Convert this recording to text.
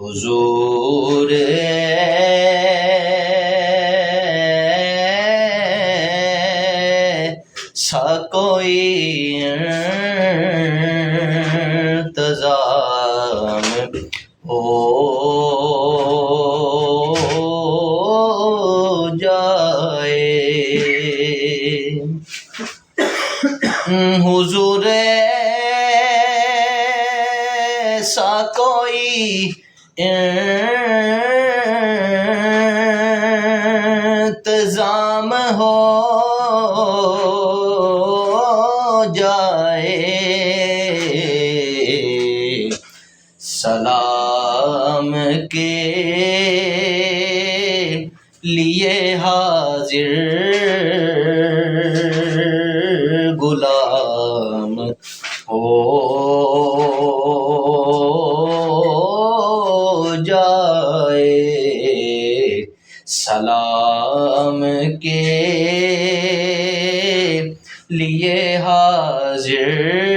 حضور سا کوئی انتظام ہو جائے، حضور ایسا کوئی انتظام ہو جائے، سلام کے لیے حاضر غلام ہو جائے، سلام کے لیے حاضر